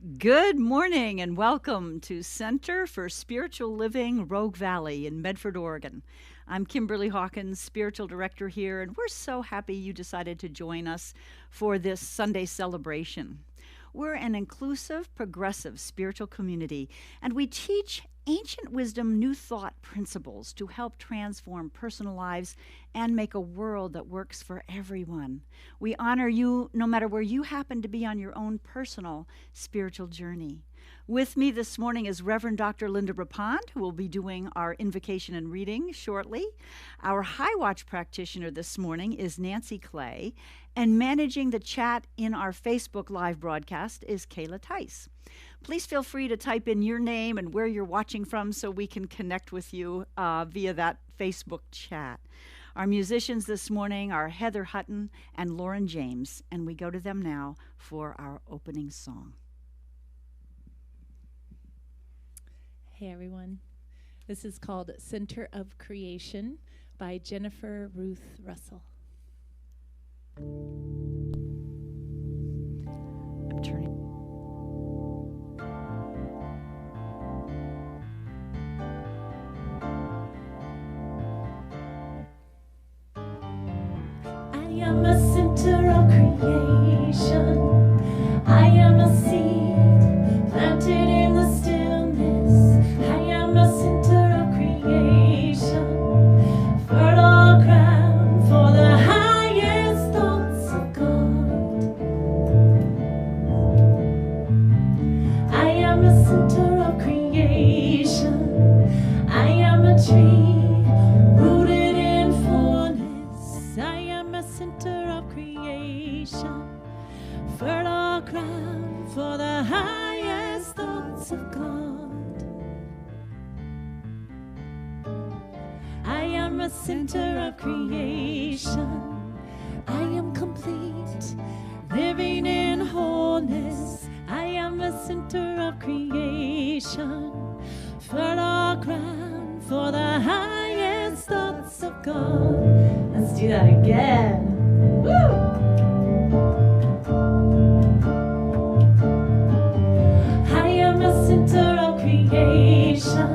Good morning and welcome to Center for Spiritual Living Rogue Valley in Medford, Oregon. I'm Kimberly Hawkins, Spiritual Director here, and we're so happy you decided to join us for this Sunday celebration. We're an inclusive, progressive spiritual community, and we teach ancient wisdom, new thought principles to help transform personal lives and make a world that works for everyone. We honor you no matter where you happen to be on your own personal spiritual journey. With me this morning is Reverend Dr. Linda Rapond, who will be doing our invocation and reading shortly. Our High Watch practitioner this morning is Nancy Clay, and managing the chat in our Facebook Live broadcast is Kayla Tice. Please feel free to type in your name and where you're watching from so we can connect with you via that Facebook chat. Our musicians this morning are Heather Hutton and Lauren James, and we go to them now for our opening song. Hey everyone, this is called Center of Creation by Jennifer Ruth Russell. I'm turning. I am a center of creation. I am a seed planted in the stillness. I am a center of creation, fertile ground for the highest thoughts of God. I am a center of creation. I am a tree rooted in fullness. I am a center of creation, fertile ground for the highest thoughts of God. I am a center of creation. I am complete, living in wholeness. I am a center of creation, fertile ground for the highest thoughts of God. Let's do that again. Woo! I am a center of creation.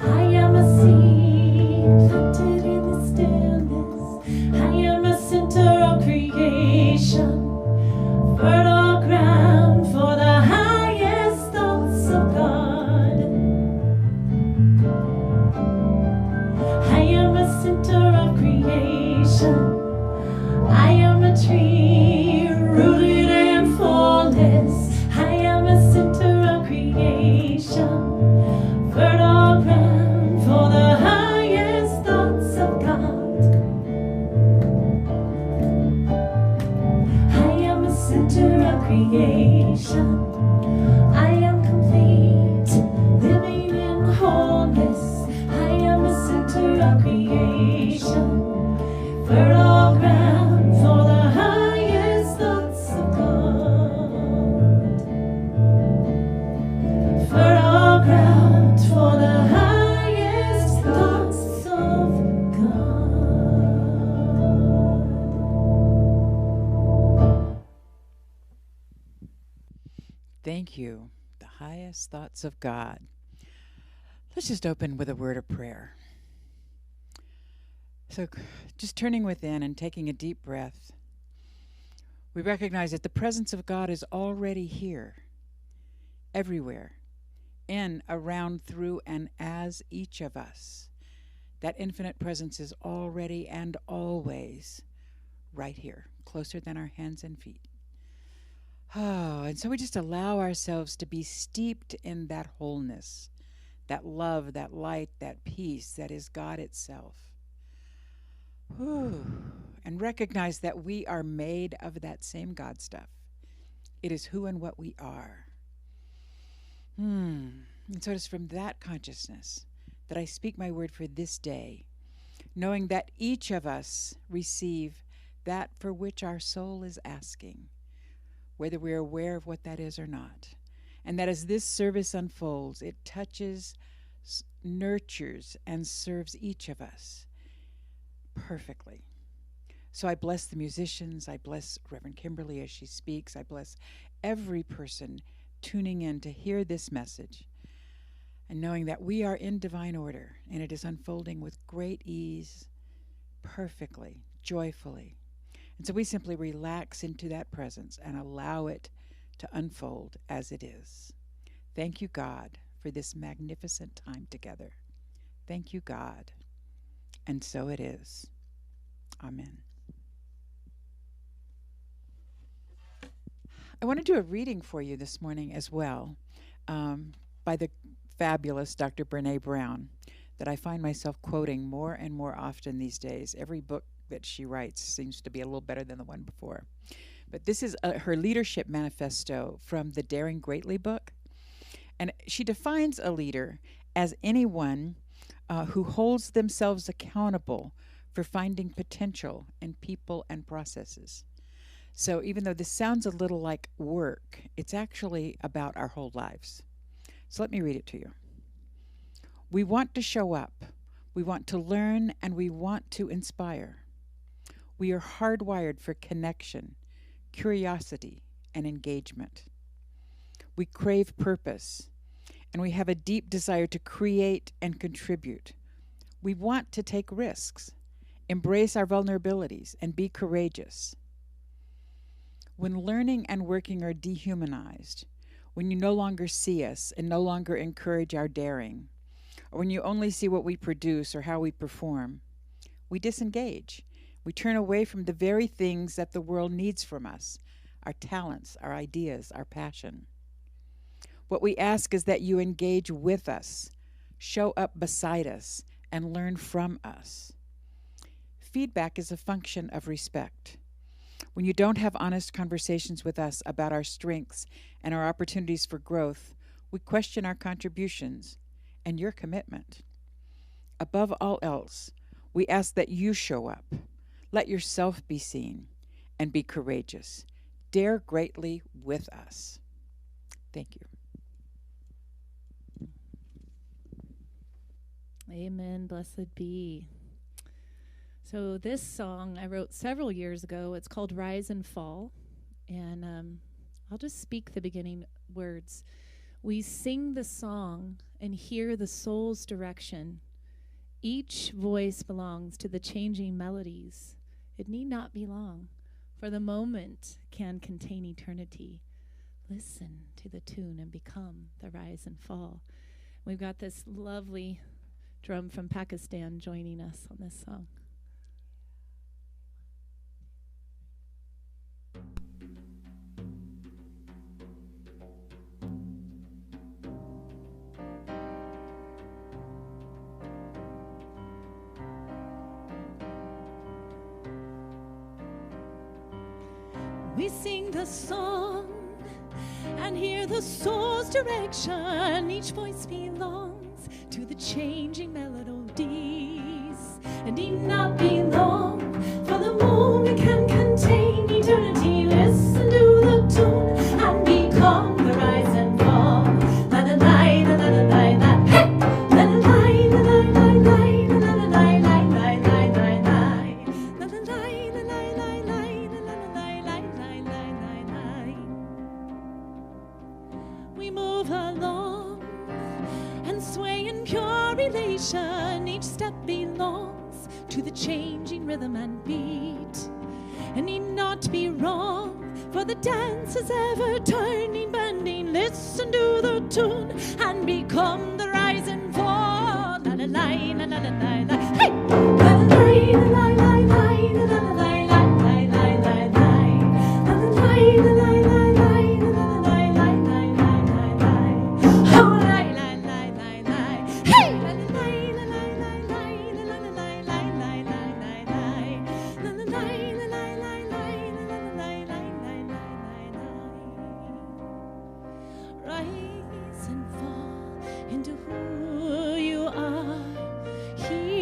I am a seed planted in the stillness. I am a center of creation, fertile ground for the highest thoughts of God. I am a center of creation. I am a tree rooted in fullness. I am a center of creation, fertile ground for the highest thoughts of God. I am a center of creation. I am complete, living in wholeness. I am a center of creation, fertile ground for the highest thoughts of God. Fertile ground for the highest thoughts of God. Thank you. The highest thoughts of God. Let's just open with a word of prayer. So just turning within and taking a deep breath, we recognize that the presence of God is already here, everywhere, in, around, through, and as each of us. That infinite presence is already and always right here, closer than our hands and feet. Oh, and so we just allow ourselves to be steeped in that wholeness, that love, that light, that peace that is God itself. Whew. And recognize that we are made of that same God stuff. It is who and what we are. And so it is from that consciousness that I speak my word for this day, knowing that each of us receive that for which our soul is asking, whether we're aware of what that is or not. And that as this service unfolds, it touches, nurtures, and serves each of us perfectly. So I bless the musicians. I bless Reverend Kimberly as she speaks. I bless every person tuning in to hear this message and knowing that we are in divine order and it is unfolding with great ease, perfectly, joyfully. And so we simply relax into that presence and allow it to unfold as it is. Thank you, God, for this magnificent time together. Thank you, God. And so it is. Amen. I want to do a reading for you this morning as well by the fabulous Dr. Brene Brown that I find myself quoting more and more often these days. Every book that she writes seems to be a little better than the one before. But this is her leadership manifesto from the Daring Greatly book. And she defines a leader as anyone who holds themselves accountable for finding potential in people and processes. So even though this sounds a little like work, it's actually about our whole lives. So let me read it to you. We want to show up. We want to learn, and we want to inspire. We are hardwired for connection, curiosity, and engagement. We crave purpose, and we have a deep desire to create and contribute. We want to take risks, embrace our vulnerabilities, and be courageous. When learning and working are dehumanized, when you no longer see us and no longer encourage our daring, or when you only see what we produce or how we perform, we disengage. We turn away from the very things that the world needs from us, our talents, our ideas, our passion. What we ask is that you engage with us, show up beside us, and learn from us. Feedback is a function of respect. When you don't have honest conversations with us about our strengths and our opportunities for growth, we question our contributions and your commitment. Above all else, we ask that you show up. Let yourself be seen and be courageous. Dare greatly with us. Thank you. Amen. Blessed be. So this song I wrote several years ago. It's called Rise and Fall. And I'll just speak the beginning words. We sing the song and hear the soul's direction. Each voice belongs to the changing melodies. It need not be long, for the moment can contain eternity. Listen to the tune and become the rise and fall. We've got this lovely drum from Pakistan joining us on this song. We sing the song and hear the soul's direction. Each voice belongs to the changing melodies. And need not be long, for the moment can contain eternity. Listen to the tune and become the rise and fall. La la la la la la la la. Hey! La la la la la la la la la la la la la la la. La la la la la la la la la. We move along and sway in pure relation. Each step belongs to the changing rhythm and beat. And need not be wrong, for the dance is ever turning, bending. Listen to the tune and become the rise and fall. La la la la la la la la. Hey! La la la la la la la la la la la la la la. La la la la la la la. Rise and fall into who you are. He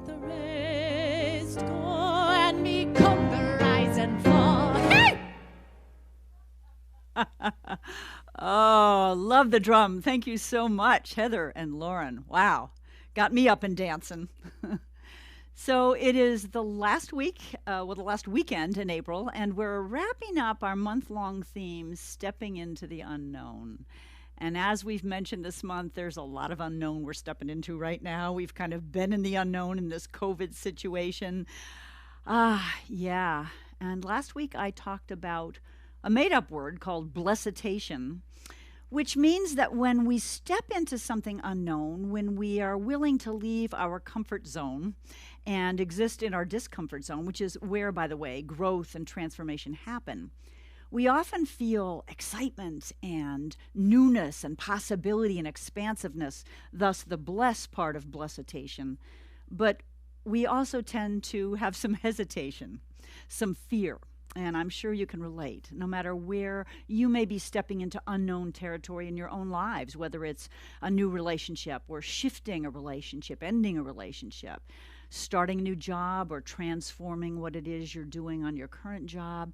the raised go and me come the rise and fall. Hey! Oh, love the drum. Thank you so much, Heather and Lauren. Wow, got me up and dancing. So it is the last week, the last weekend in April, and we're wrapping up our month-long theme, Stepping into the Unknown. And as we've mentioned this month, there's a lot of unknown we're stepping into right now. We've kind of been in the unknown in this COVID situation. Yeah. And last week I talked about a made-up word called blessitation, which means that when we step into something unknown, when we are willing to leave our comfort zone and exist in our discomfort zone, which is where, by the way, growth and transformation happen, we often feel excitement and newness and possibility and expansiveness, thus the bless part of blessitation. But we also tend to have some hesitation, some fear. And I'm sure you can relate, no matter where you may be stepping into unknown territory in your own lives, whether it's a new relationship or shifting a relationship, ending a relationship, starting a new job or transforming what it is you're doing on your current job.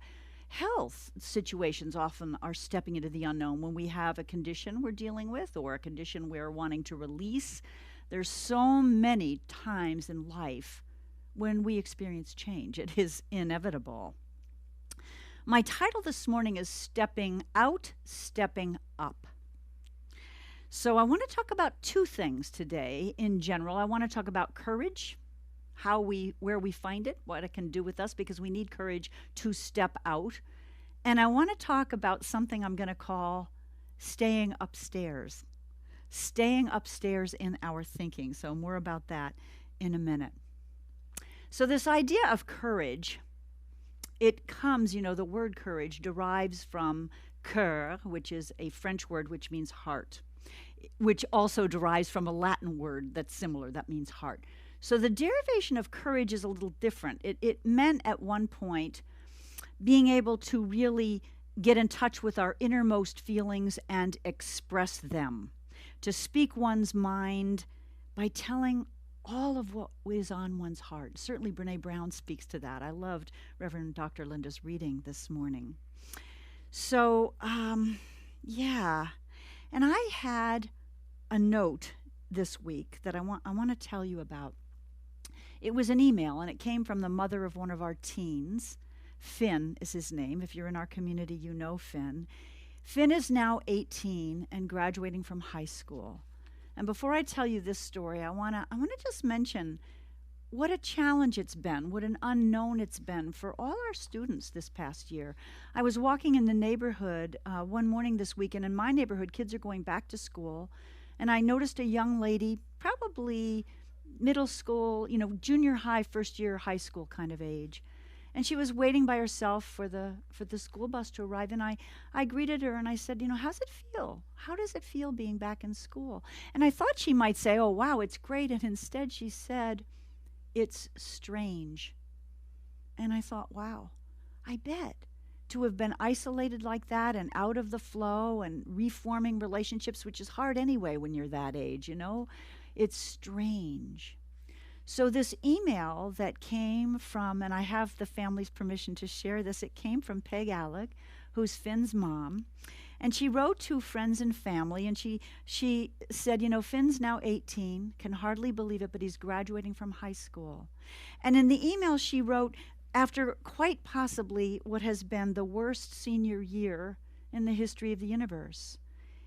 Health situations often are stepping into the unknown when we have a condition we're dealing with or a condition we're wanting to release. There's so many times in life when we experience change. It is inevitable. My title this morning is Stepping Out, Stepping Up. So I want to talk about two things today in general. I want to talk about courage, where we find it, what it can do with us, because we need courage to step out. And I want to talk about something I'm going to call staying upstairs in our thinking. So more about that in a minute. So this idea of courage, it comes, the word courage derives from cœur, which is a French word which means heart, which also derives from a Latin word that's similar, that means heart. So the derivation of courage is a little different. It meant at one point being able to really get in touch with our innermost feelings and express them, to speak one's mind by telling all of what is on one's heart. Certainly Brene Brown speaks to that. I loved Reverend Dr. Linda's reading this morning. So, yeah. And I had a note this week that I want to tell you about. It was an email, and it came from the mother of one of our teens. Finn is his name. If you're in our community, you know Finn. Finn is now 18 and graduating from high school. And before I tell you this story, I want to just mention what a challenge it's been, what an unknown it's been for all our students this past year. I was walking in the neighborhood one morning this week, and in my neighborhood, kids are going back to school, and I noticed a young lady, probably middle school, junior high, first year high school kind of age. And she was waiting by herself for the school bus to arrive. And I greeted her and I said, how's it feel? How does it feel being back in school? And I thought she might say, oh, wow, it's great. And instead she said, it's strange. And I thought, wow, I bet to have been isolated like that and out of the flow and reforming relationships, which is hard anyway when you're that age, it's strange. So this email that came from, and I have the family's permission to share this, it came from Peg Alec, who's Finn's mom. And she wrote to friends and family, and she said, Finn's now 18, can hardly believe it, but he's graduating from high school. And in the email she wrote, after quite possibly what has been the worst senior year in the history of the universe.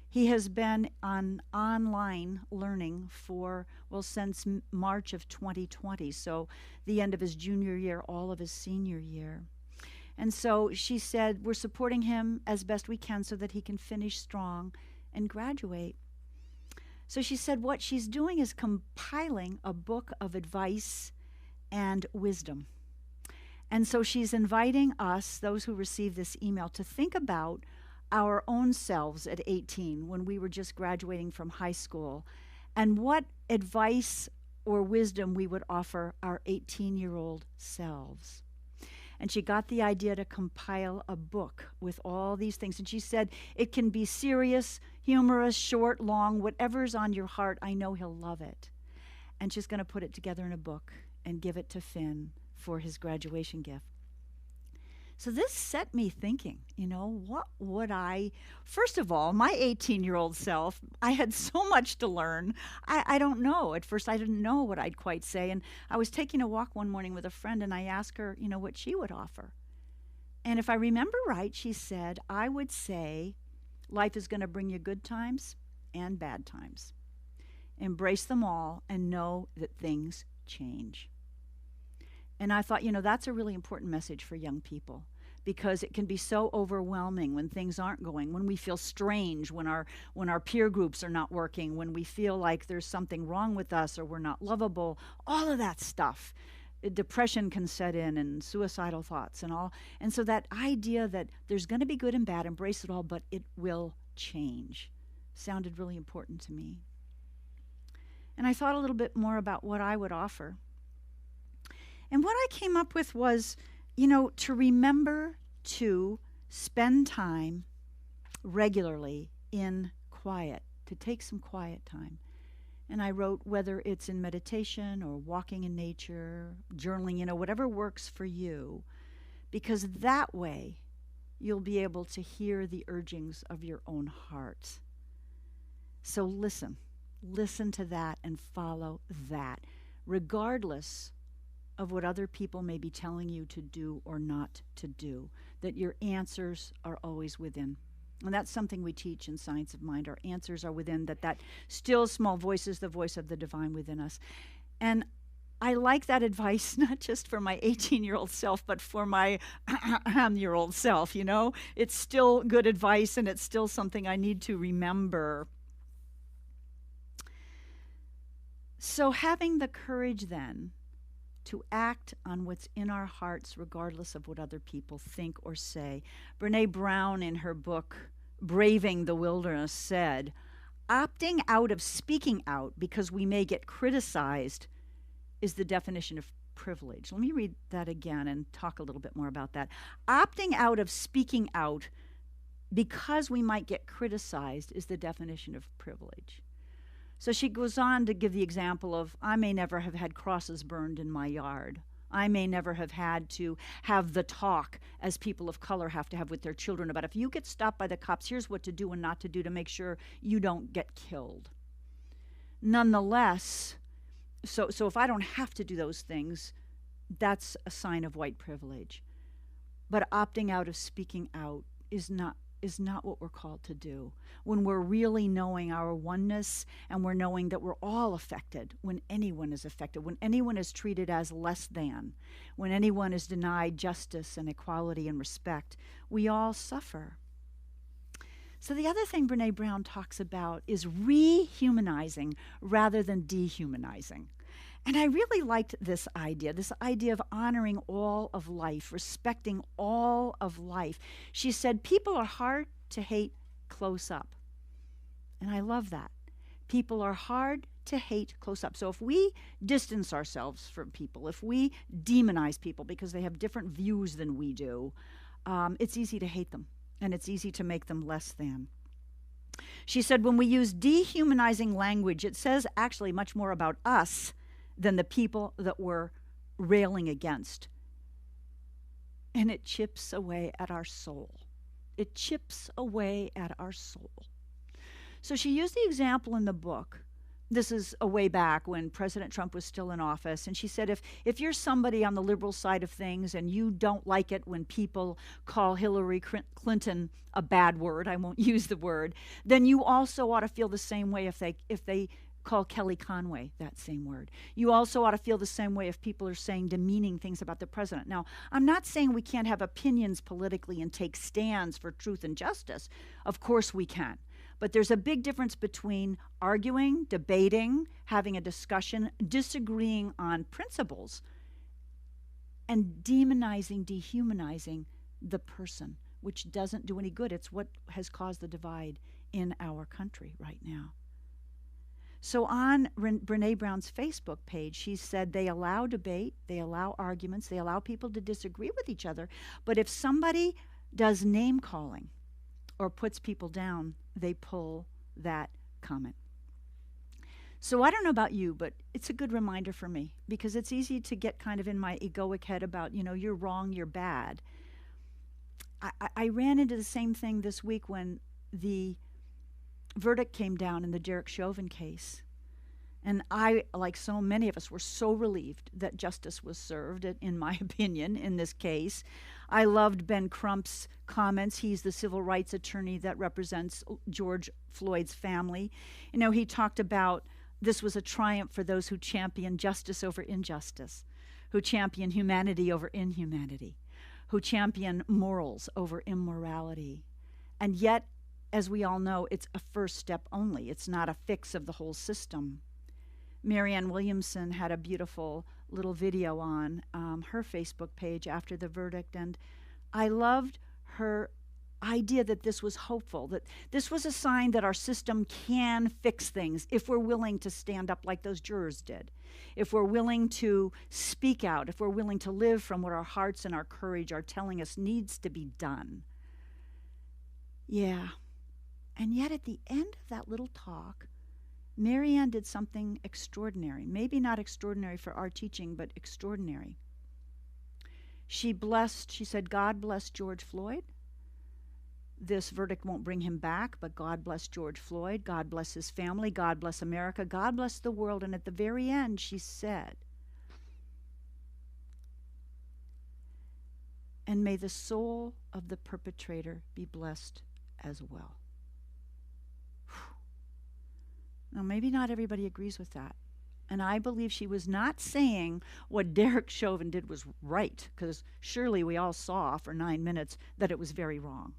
He has been on online learning since March of 2020, so the end of his junior year, all of his senior year. And so she said, we're supporting him as best we can so that he can finish strong and graduate. So she said what she's doing is compiling a book of advice and wisdom. And so she's inviting us, those who receive this email, to think about our own selves at 18 when we were just graduating from high school and what advice or wisdom we would offer our 18-year-old selves. And she got the idea to compile a book with all these things. And she said, it can be serious, humorous, short, long, whatever's on your heart. I know he'll love it. And she's going to put it together in a book and give it to Finn for his graduation gift. So this set me thinking, what would first of all, my 18-year-old self, I had so much to learn. I don't know. At first, I didn't know what I'd quite say. And I was taking a walk one morning with a friend, and I asked her, what she would offer. And if I remember right, she said, I would say, life is going to bring you good times and bad times. Embrace them all and know that things change. And I thought, that's a really important message for young people, because it can be so overwhelming when things aren't going, when we feel strange, when our peer groups are not working, when we feel like there's something wrong with us or we're not lovable, all of that stuff. Depression can set in, and suicidal thoughts and all. And so that idea that there's going to be good and bad, embrace it all, but it will change, sounded really important to me. And I thought a little bit more about what I would offer. And what I came up with was, to remember to spend time regularly in quiet, to take some quiet time. And I wrote, whether it's in meditation or walking in nature, journaling, whatever works for you, because that way you'll be able to hear the urgings of your own heart. So listen to that and follow that, regardless of what other people may be telling you to do or not to do, that your answers are always within. And that's something we teach in Science of Mind. Our answers are within, that still small voice is the voice of the divine within us. And I like that advice, not just for my 18-year-old self, but for my year-old self, It's still good advice, and it's still something I need to remember. So having the courage then to act on what's in our hearts, regardless of what other people think or say. Brené Brown, in her book, Braving the Wilderness, said, opting out of speaking out because we may get criticized is the definition of privilege. Let me read that again and talk a little bit more about that. Opting out of speaking out because we might get criticized is the definition of privilege. So she goes on to give the example of, I may never have had crosses burned in my yard. I may never have had to have the talk as people of color have to have with their children about, if you get stopped by the cops, here's what to do and not to do to make sure you don't get killed. Nonetheless, so if I don't have to do those things, that's a sign of white privilege. But opting out of speaking out is not what we're called to do. When we're really knowing our oneness, and we're knowing that we're all affected when anyone is affected, when anyone is treated as less than, when anyone is denied justice and equality and respect, we all suffer. So the other thing Brené Brown talks about is rehumanizing rather than dehumanizing. And I really liked this idea of honoring all of life, respecting all of life. She said, people are hard to hate close up. And I love that. People are hard to hate close up. So if we distance ourselves from people, if we demonize people because they have different views than we do, it's easy to hate them, and it's easy to make them less than. She said, when we use dehumanizing language, it says actually much more about us than the people that we're railing against. And it chips away at our soul. It chips away at our soul. So she used the example in the book. This is a way back when President Trump was still in office. And she said, if you're somebody on the liberal side of things and you don't like it when people call Hillary Clinton a bad word, I won't use the word, then you also ought to feel the same way if they call Kelly Conway that same word. You also ought to feel the same way if people are saying demeaning things about the president. Now, I'm not saying we can't have opinions politically and take stands for truth and justice. Of course we can. But there's a big difference between arguing, debating, having a discussion, disagreeing on principles, and demonizing, dehumanizing the person, which doesn't do any good. It's what has caused the divide in our country right now. So on Brené Brown's Facebook page, she said they allow debate, they allow arguments, they allow people to disagree with each other. But if somebody does name calling or puts people down, they pull that comment. So I don't know about you, but it's a good reminder for me because it's easy to get kind of in my egoic head about, you're wrong, you're bad. I ran into the same thing this week when the verdict came down in the Derek Chauvin case. And I, like so many of us, were so relieved that justice was served, in my opinion, in this case. I loved Ben Crump's comments. He's the civil rights attorney that represents George Floyd's family. He talked about this was a triumph for those who champion justice over injustice, who champion humanity over inhumanity, who champion morals over immorality. And yet, as we all know, it's a first step only. It's not a fix of the whole system. Marianne Williamson had a beautiful little video on her Facebook page after the verdict, and I loved her idea that this was hopeful, that this was a sign that our system can fix things if we're willing to stand up like those jurors did, if we're willing to speak out, if we're willing to live from what our hearts and our courage are telling us needs to be done. Yeah. And yet at the end of that little talk, Marianne did something extraordinary. Maybe not extraordinary for our teaching, but extraordinary. She said, God bless George Floyd. This verdict won't bring him back, but God bless George Floyd. God bless his family. God bless America. God bless the world. And at the very end, she said, and may the soul of the perpetrator be blessed as well. Now, maybe not everybody agrees with that. And I believe she was not saying what Derek Chauvin did was right, because surely we all saw for 9 minutes that it was very wrong.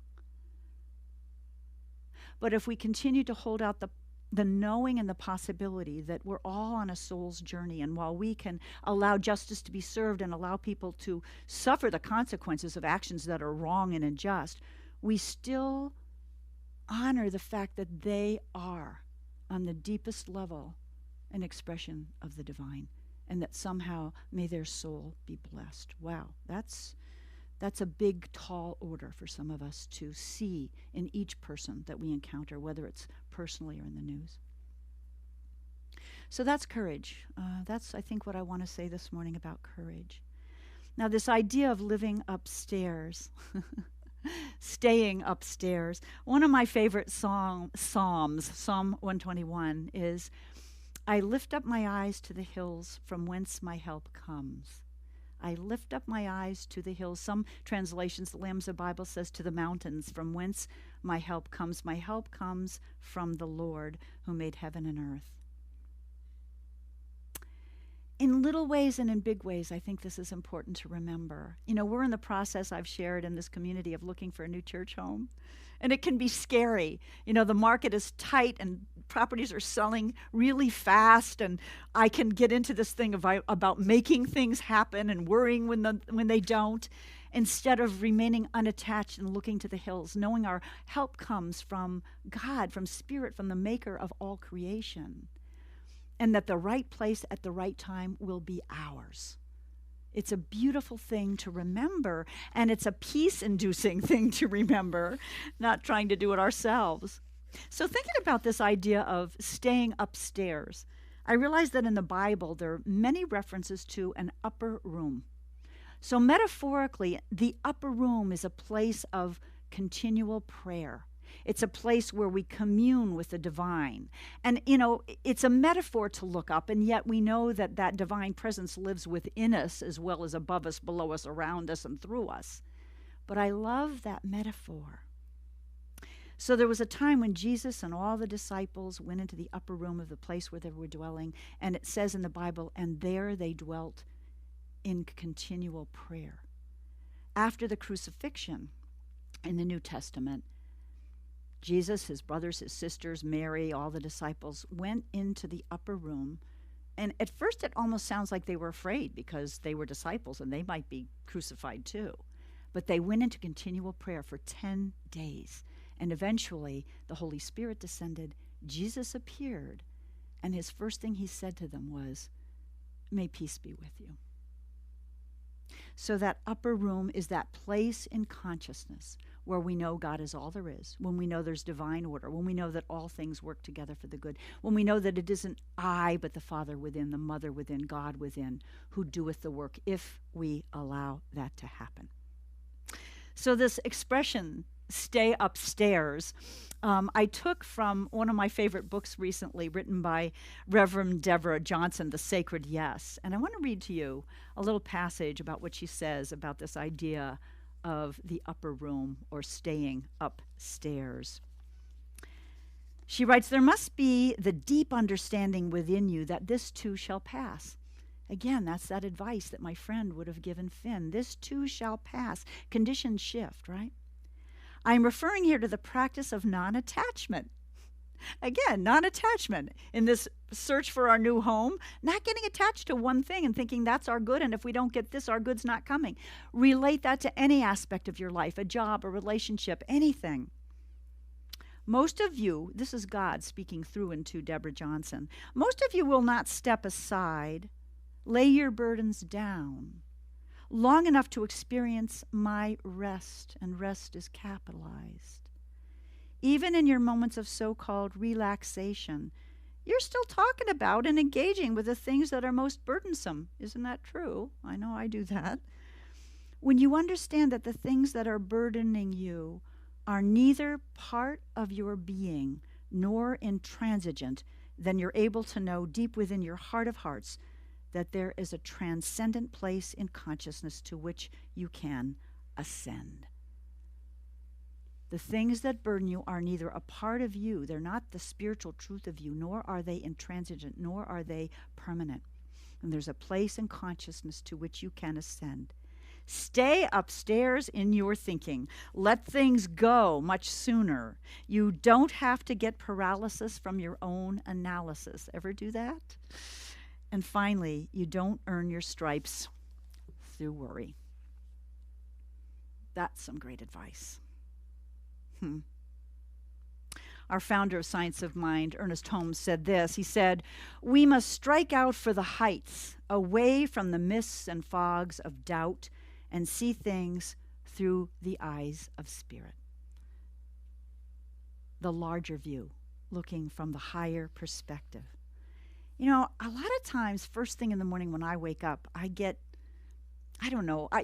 But if we continue to hold out the knowing and the possibility that we're all on a soul's journey, and while we can allow justice to be served and allow people to suffer the consequences of actions that are wrong and unjust, we still honor the fact that they are, on the deepest level, an expression of the divine, and that somehow may their soul be blessed. Wow, that's a big, tall order for some of us to see in each person that we encounter, whether it's personally or in the news. So that's courage. That's, I think, what I want to say this morning about courage. Now, this idea of living upstairs, staying upstairs. One of my favorite Psalms, Psalm 121, is, I lift up my eyes to the hills from whence my help comes. I lift up my eyes to the hills. Some translations, the Lamb's Bible says to the mountains, from whence my help comes. My help comes from the Lord who made heaven and earth. In little ways and in big ways, I think this is important to remember. We're in the process, I've shared in this community, of looking for a new church home. And it can be scary. The market is tight and properties are selling really fast. And I can get into this thing about making things happen and worrying when they don't, instead of remaining unattached and looking to the hills, knowing our help comes from God, from Spirit, from the maker of all creation. And that the right place at the right time will be ours. It's a beautiful thing to remember, and it's a peace-inducing thing to remember, not trying to do it ourselves. So thinking about this idea of staying upstairs, I realized that in the Bible there are many references to an upper room. So metaphorically, the upper room is a place of continual prayer. It's a place where we commune with the divine. And, it's a metaphor to look up, and yet we know that that divine presence lives within us as well as above us, below us, around us, and through us. But I love that metaphor. So there was a time when Jesus and all the disciples went into the upper room of the place where they were dwelling, and it says in the Bible, and there they dwelt in continual prayer. After the crucifixion in the New Testament, Jesus, his brothers, his sisters, Mary, all the disciples went into the upper room. And at first it almost sounds like they were afraid because they were disciples and they might be crucified too. But they went into continual prayer for 10 days. And eventually the Holy Spirit descended. Jesus appeared. And his first thing he said to them was, may peace be with you. So that upper room is that place in consciousness where we know God is all there is, when we know there's divine order, when we know that all things work together for the good, when we know that it isn't I, but the Father within, the Mother within, God within, who doeth the work, if we allow that to happen. So this expression, stay upstairs, I took from one of my favorite books recently, written by Reverend Deborah Johnson, The Sacred Yes. And I want to read to you a little passage about what she says about this idea of the upper room or staying upstairs. She writes, there must be the deep understanding within you that this too shall pass. Again, that's that advice that my friend would have given Finn. This too shall pass. Conditions shift, right? I'm referring here to the practice of non-attachment. Again, non-attachment in this search for our new home, not getting attached to one thing and thinking that's our good, and if we don't get this, our good's not coming. Relate that to any aspect of your life, a job, a relationship, anything. Most of you, this is God speaking through and to Deborah Johnson, most of you will not step aside, lay your burdens down, long enough to experience my rest, and rest is capitalized. Even in your moments of so-called relaxation, you're still talking about and engaging with the things that are most burdensome. Isn't that true? I know I do that. When you understand that the things that are burdening you are neither part of your being nor intransigent, then you're able to know deep within your heart of hearts that there is a transcendent place in consciousness to which you can ascend. The things that burden you are neither a part of you, they're not the spiritual truth of you, nor are they intransigent, nor are they permanent. And there's a place in consciousness to which you can ascend. Stay upstairs in your thinking. Let things go much sooner. You don't have to get paralysis from your own analysis. Ever do that? And finally, you don't earn your stripes through worry. That's some great advice. Our founder of Science of Mind, Ernest Holmes, said this. He said, we must strike out for the heights, away from the mists and fogs of doubt, and see things through the eyes of spirit. The larger view, looking from the higher perspective. You know, a lot of times, first thing in the morning when I wake up, I get,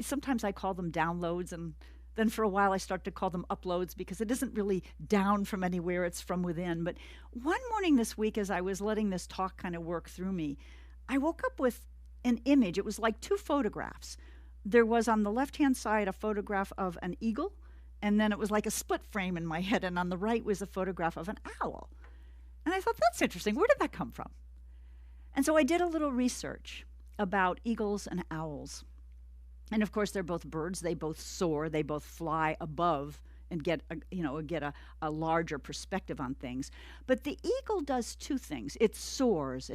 sometimes I call them downloads, and then for a while I start to call them uploads because it isn't really down from anywhere, it's from within. But one morning this week, as I was letting this talk kind of work through me, I woke up with an image. It was like two photographs. There was on the left-hand side a photograph of an eagle, and then it was like a split frame in my head, and on the right was a photograph of an owl. And I thought, that's interesting. Where did that come from? And so I did a little research about eagles and owls. And of course, they're both birds. They both soar. They both fly above and get a larger perspective on things. But the eagle does two things. It soars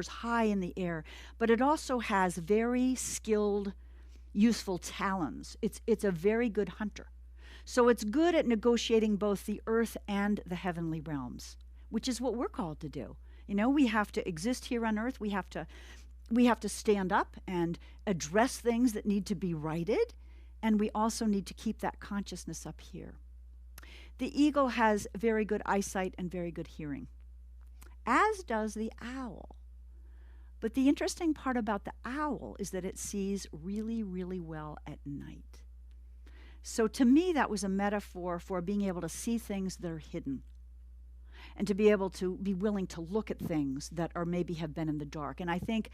high in the air, but it also has very skilled, useful talons. It's a very good hunter. So it's good at negotiating both the earth and the heavenly realms, which is what we're called to do. You know, we have to exist here on earth. We have to stand up and address things that need to be righted, and we also need to keep that consciousness up here. The eagle has very good eyesight and very good hearing, as does the owl. But the interesting part about the owl is that it sees really, really well at night. So to me, that was a metaphor for being able to see things that are hidden, and to be able to be willing to look at things that are maybe have been in the dark. And I think,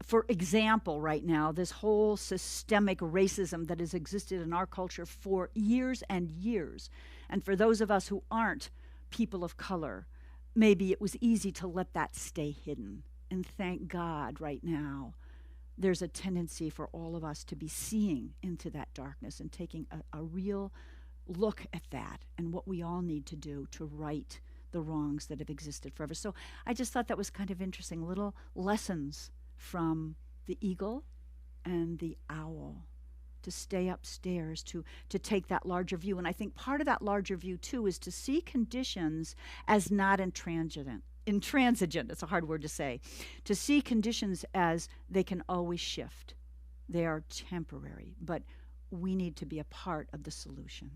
for example, right now, this whole systemic racism that has existed in our culture for years and years, and for those of us who aren't people of color, maybe it was easy to let that stay hidden. And thank God right now, there's a tendency for all of us to be seeing into that darkness and taking a real look at that and what we all need to do to right the wrongs that have existed forever. So I just thought that was kind of interesting, little lessons from the eagle and the owl, to stay upstairs, to take that larger view. And I think part of that larger view, too, is to see conditions as not intransigent. Intransigent, it's a hard word to say. To see conditions as they can always shift. They are temporary, but we need to be a part of the solution.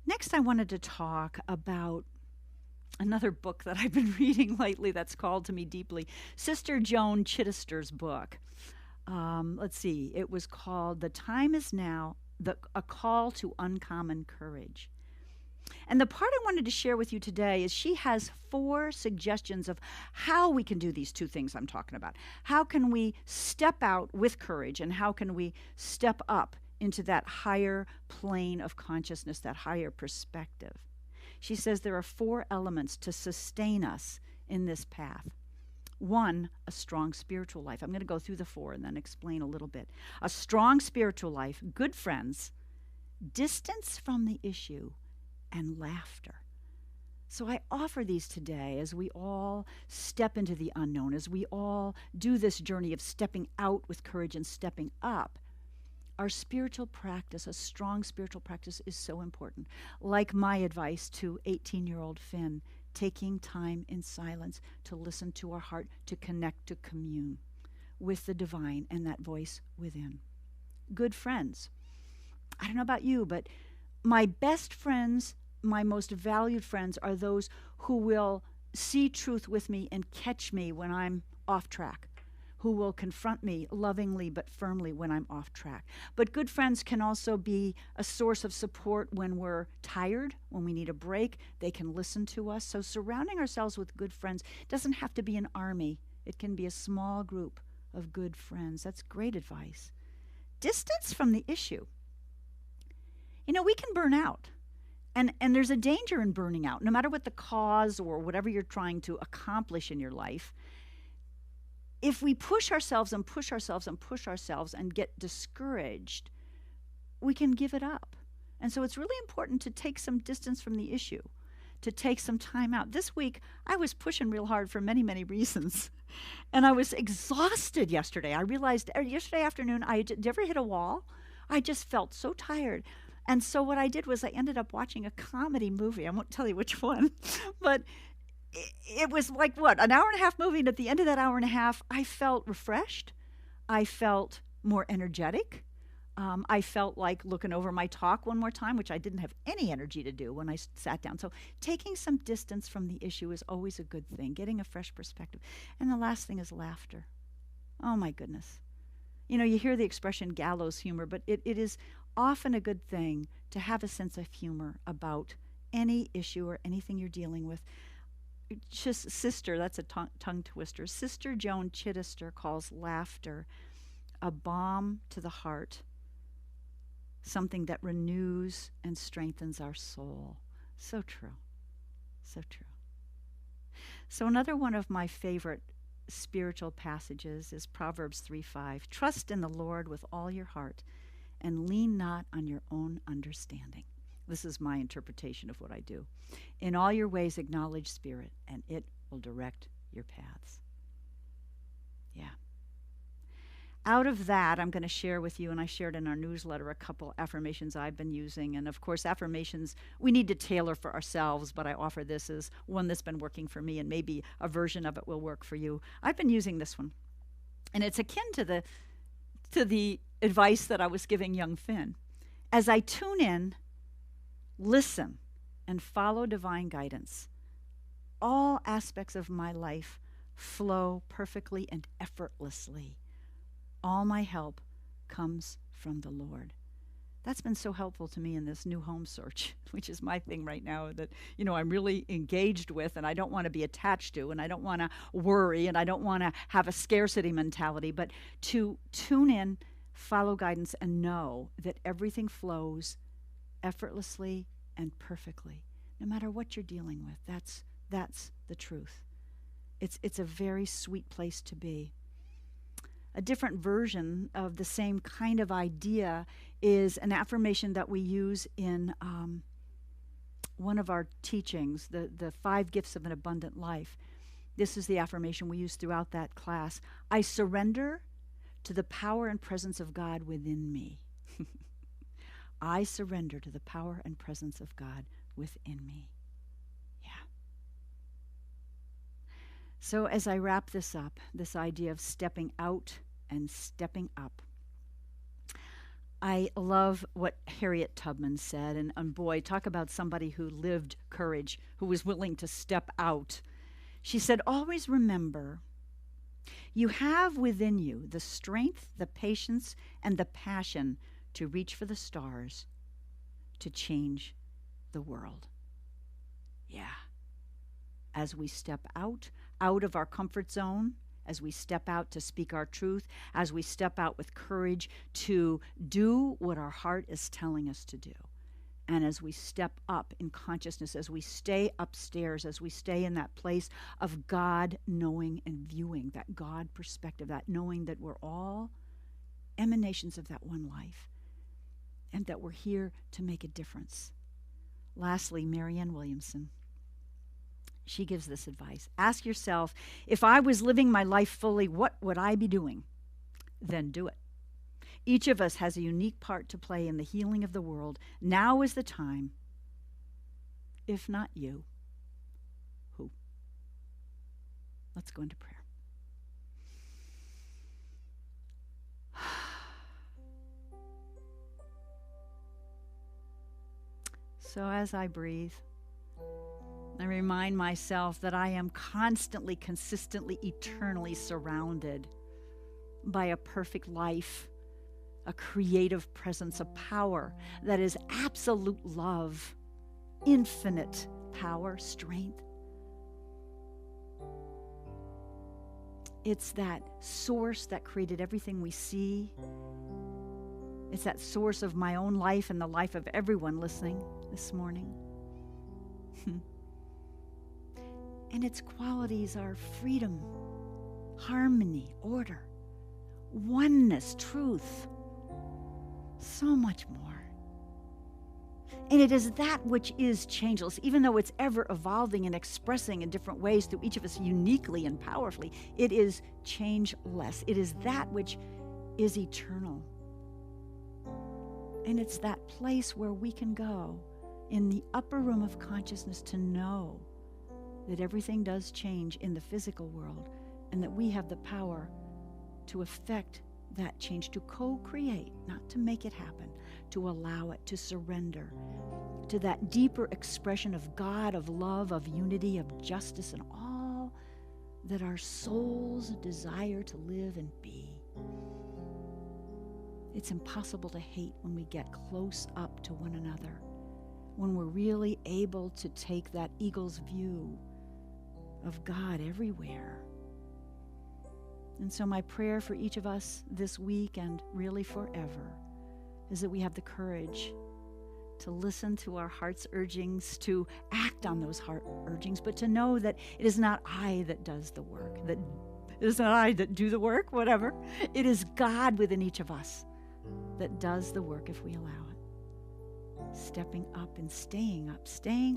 Next, I wanted to talk about another book that I've been reading lately that's called to me deeply. Sister Joan Chittister's book. Let's see. It was called "The Time Is Now: A Call to Uncommon Courage." And the part I wanted to share with you today is she has 4 suggestions of how we can do these 2 things I'm talking about. How can we step out with courage, and how can we step up into that higher plane of consciousness, that higher perspective? She says there are 4 elements to sustain us in this path. 1, a strong spiritual life. I'm going to go through the 4 and then explain a little bit. A strong spiritual life, good friends, distance from the issue, and laughter. So I offer these today as we all step into the unknown, as we all do this journey of stepping out with courage and stepping up. Our spiritual practice, a strong spiritual practice, is so important. Like my advice to 18-year-old Finn, taking time in silence to listen to our heart, to connect, to commune with the divine and that voice within. Good friends. I don't know about you, but my best friends, my most valued friends, are those who will see truth with me and catch me when I'm off track, who will confront me lovingly but firmly when I'm off track. But good friends can also be a source of support when we're tired, when we need a break. They can listen to us. So surrounding ourselves with good friends doesn't have to be an army. It can be a small group of good friends. That's great advice. Distance from the issue. You know, we can burn out. And there's a danger in burning out, no matter what the cause or whatever you're trying to accomplish in your life. If we push ourselves and push ourselves and push ourselves and get discouraged, we can give it up. And so it's really important to take some distance from the issue, to take some time out. This week, I was pushing real hard for many, many reasons. And I was exhausted yesterday. I realized yesterday afternoon, did you ever hit a wall? I just felt so tired. And so what I did was I ended up watching a comedy movie. I won't tell you which one, but it was like, an hour and a half movie. And at the end of that hour and a half, I felt refreshed. I felt more energetic. I felt like looking over my talk one more time, which I didn't have any energy to do when I sat down. So taking some distance from the issue is always a good thing, getting a fresh perspective. And the last thing is laughter. Oh, my goodness. You know, you hear the expression gallows humor, but it is often a good thing to have a sense of humor about any issue or anything you're dealing with. Just sister, that's a tongue twister. Sister Joan Chittister calls laughter a balm to the heart, something that renews and strengthens our soul. So true. So true. So another one of my favorite spiritual passages is Proverbs 3:5. Trust in the Lord with all your heart and lean not on your own understanding. This is my interpretation of what I do. In all your ways acknowledge Spirit, and it will direct your paths. Yeah. Out of that, I'm going to share with you, and I shared in our newsletter a couple affirmations I've been using. And of course, affirmations we need to tailor for ourselves, but I offer this as one that's been working for me, and maybe a version of it will work for you. I've been using this one, and it's akin to the advice that I was giving young Finn. As I tune in, listen, and follow divine guidance, all aspects of my life flow perfectly and effortlessly. All my help comes from the Lord. That's been so helpful to me in this new home search, which is my thing right now that, you know, I'm really engaged with, and I don't want to be attached to, and I don't want to worry, and I don't want to have a scarcity mentality, but to tune in, follow guidance, and know that everything flows effortlessly and perfectly, no matter what you're dealing with. That's the truth. It's a very sweet place to be. A different version of the same kind of idea is an affirmation that we use in one of our teachings, the 5 Gifts of an Abundant Life. This is the affirmation we use throughout that class. I surrender to the power and presence of God within me. I surrender to the power and presence of God within me. Yeah. So as I wrap this up, this idea of stepping out and stepping up, I love what Harriet Tubman said, and boy, talk about somebody who lived courage, who was willing to step out. She said, always remember, you have within you the strength, the patience, and the passion to reach for the stars, to change the world. Yeah. As we step out of our comfort zone, as we step out to speak our truth, as we step out with courage to do what our heart is telling us to do, and as we step up in consciousness, as we stay upstairs, as we stay in that place of God knowing and viewing, that God perspective, that knowing that we're all emanations of that one life, and that we're here to make a difference. Lastly, Marianne Williamson. She gives this advice. Ask yourself, if I was living my life fully, what would I be doing? Then do it. Each of us has a unique part to play in the healing of the world. Now is the time. If not you, who? Let's go into prayer. So as I breathe, I remind myself that I am constantly, consistently, eternally surrounded by a perfect life, a creative presence, a power that is absolute love, infinite power, strength. It's that source that created everything we see. It's that source of my own life and the life of everyone listening this morning. And its qualities are freedom, harmony, order, oneness, truth, so much more. And it is that which is changeless, even though it's ever evolving and expressing in different ways through each of us uniquely and powerfully. It is changeless. It is that which is eternal. And it's that place where we can go in the upper room of consciousness to know that everything does change in the physical world, and that we have the power to affect that change, to co-create, not to make it happen, to allow it, to surrender to that deeper expression of God, of love, of unity, of justice, and all that our souls desire to live and be. It's impossible to hate when we get close up to one another, when we're really able to take that eagle's view of God everywhere. And so my prayer for each of us this week and really forever is that we have the courage to listen to our heart's urgings, to act on those heart urgings, but to know that it is not I that does the work, that it is not I that do the work, whatever. It is God within each of us that does the work if we allow it. Stepping up and staying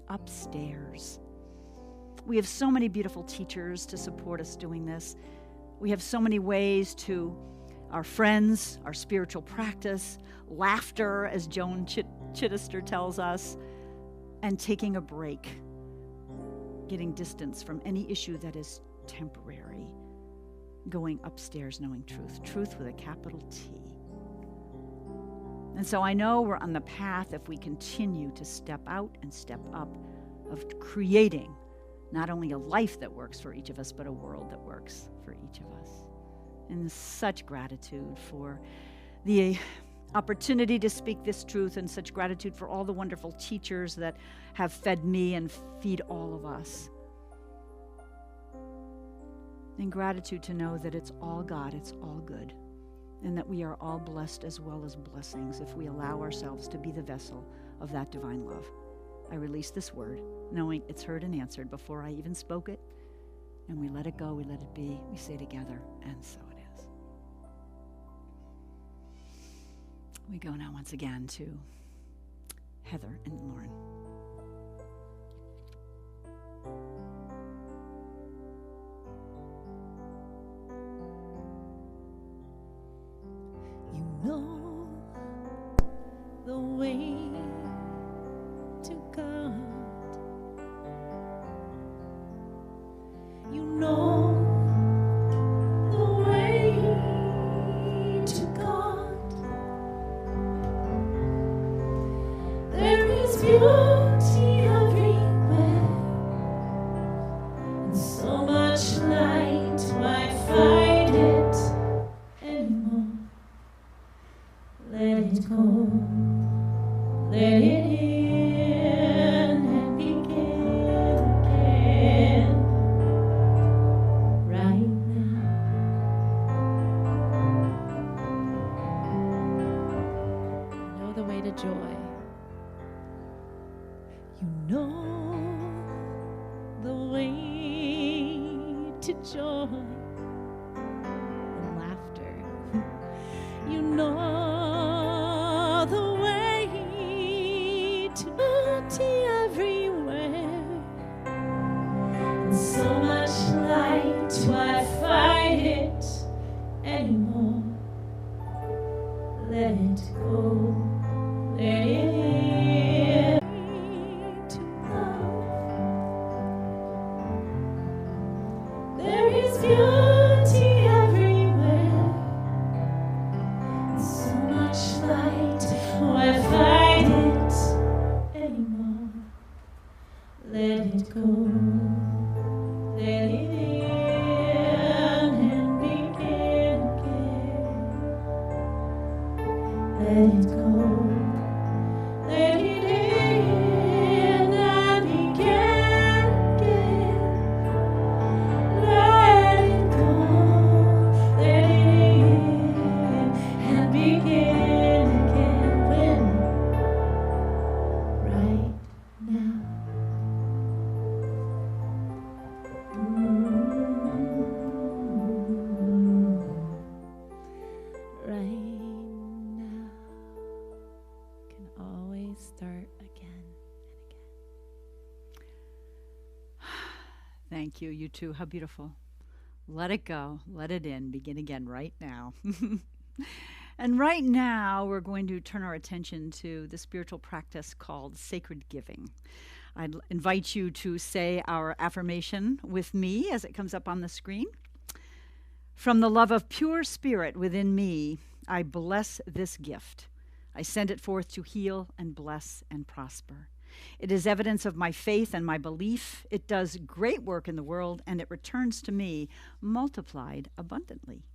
upstairs. We have so many beautiful teachers to support us doing this. We have so many ways to our friends, our spiritual practice, laughter, as Joan Chittister tells us, and taking a break, getting distance from any issue that is temporary, going upstairs knowing truth, truth with a capital T. And so I know we're on the path, if we continue to step out and step up, of creating not only a life that works for each of us, but a world that works for each of us. And such gratitude for the opportunity to speak this truth, and such gratitude for all the wonderful teachers that have fed me and feed all of us. And gratitude to know that it's all God, it's all good, and that we are all blessed as well as blessings if we allow ourselves to be the vessel of that divine love. I release this word, knowing it's heard and answered before I even spoke it, and we let it go, we let it be, we say together, and so it is. We go now once again to Heather and Lauren. You know the way to God. You know joy and laughter. You know the way to beauty everywhere. And so much light, why fight it anymore? Let it go, let it to love. There is beauty everywhere, so much light, why fight it anymore? Let it go, let it in and begin again. Let it go, let it in and begin again. Let it go, let it in and begin again. When? Right now. Right now. Can always start again and again. Thank you. You too. How beautiful. Let it go. Let it in. Begin again right now. And right now, we're going to turn our attention to the spiritual practice called sacred giving. I'd invite you to say our affirmation with me as it comes up on the screen. From the love of pure spirit within me, I bless this gift. I send it forth to heal and bless and prosper. It is evidence of my faith and my belief. It does great work in the world, and it returns to me multiplied abundantly.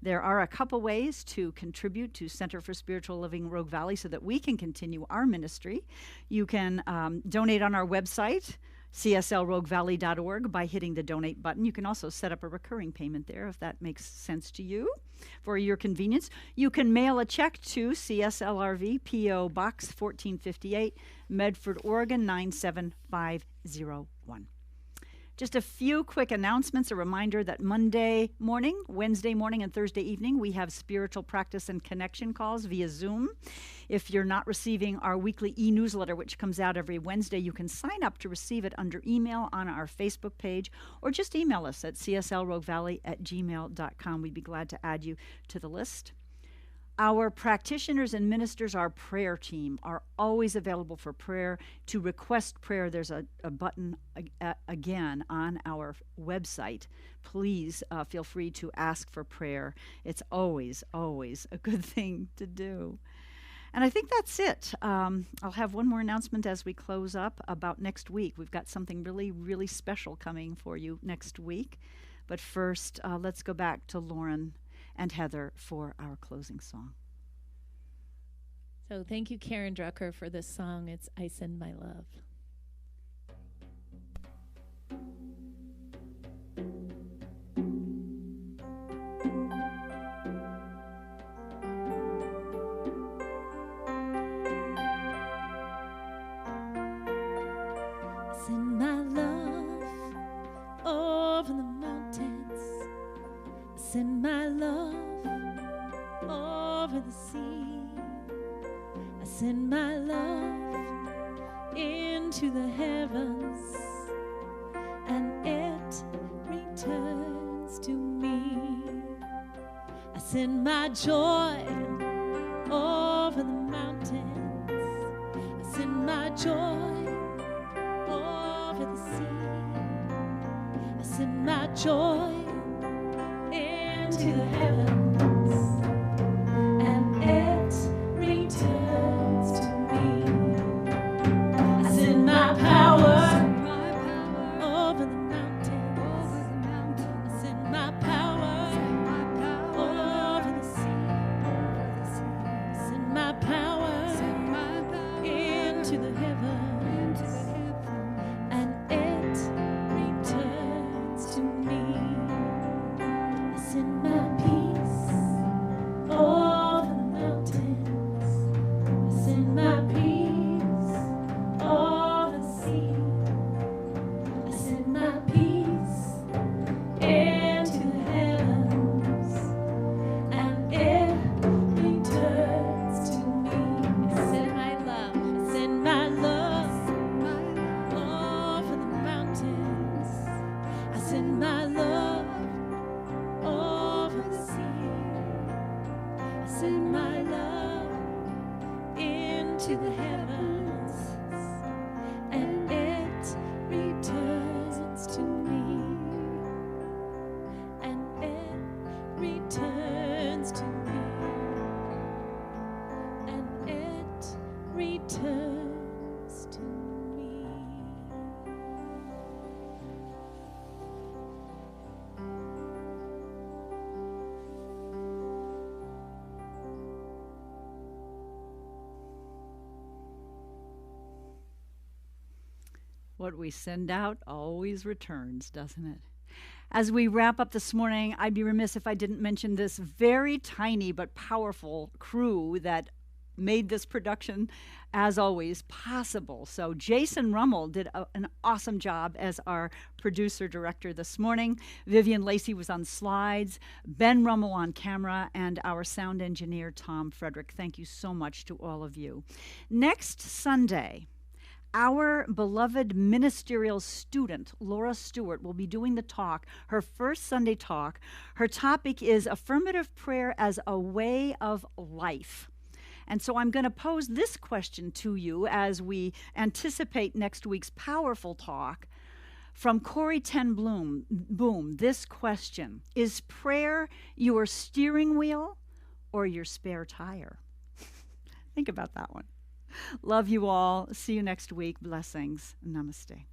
There are a couple ways to contribute to Center for Spiritual Living Rogue Valley so that we can continue our ministry. You can donate on our website, cslroguevalley.org, by hitting the donate button. You can also set up a recurring payment there if that makes sense to you for your convenience. You can mail a check to CSLRV, P.O. Box 1458, Medford, Oregon 97501. Just a few quick announcements. A reminder that Monday morning, Wednesday morning, and Thursday evening, we have spiritual practice and connection calls via Zoom. If you're not receiving our weekly e-newsletter, which comes out every Wednesday, you can sign up to receive it under email on our Facebook page, or just email us at cslroguevalley@gmail.com. We'd be glad to add you to the list. Our practitioners and ministers, our prayer team, are always available for prayer. To request prayer, there's a button again on our website. Please feel free to ask for prayer. It's always, always a good thing to do. And I think that's it. I'll have one more announcement as we close up about next week. We've got something really, really special coming for you next week. But first, let's go back to Lauren and Heather for our closing song. So thank you, Karen Drucker, for this song. It's I Send My Love. Send my love over the mountains. Send my love over the sea. I send my love into the heavens, and it returns to me. I send my joy over the mountains. I send my joy over the sea. I send my joy into the heavens, and it returns to me. I send my power over the mountains. I send my power over the sea. I send my power into the heavens, and it returns to me. I send my peace What we send out always returns, doesn't it? As we wrap up this morning, I'd be remiss if I didn't mention this very tiny but powerful crew that made this production, as always, possible. So Jason Rummel did an awesome job as our producer director this morning. Vivian Lacey was on slides, Ben Rummel on camera, and our sound engineer, Tom Frederick. Thank you so much to all of you. Next Sunday, our beloved ministerial student, Laura Stewart, will be doing the talk, her first Sunday talk. Her topic is affirmative prayer as a way of life. And so I'm going to pose this question to you as we anticipate next week's powerful talk from Corrie ten Boom. This question: is prayer your steering wheel or your spare tire? Think about that one. Love you all. See you next week. Blessings. Namaste.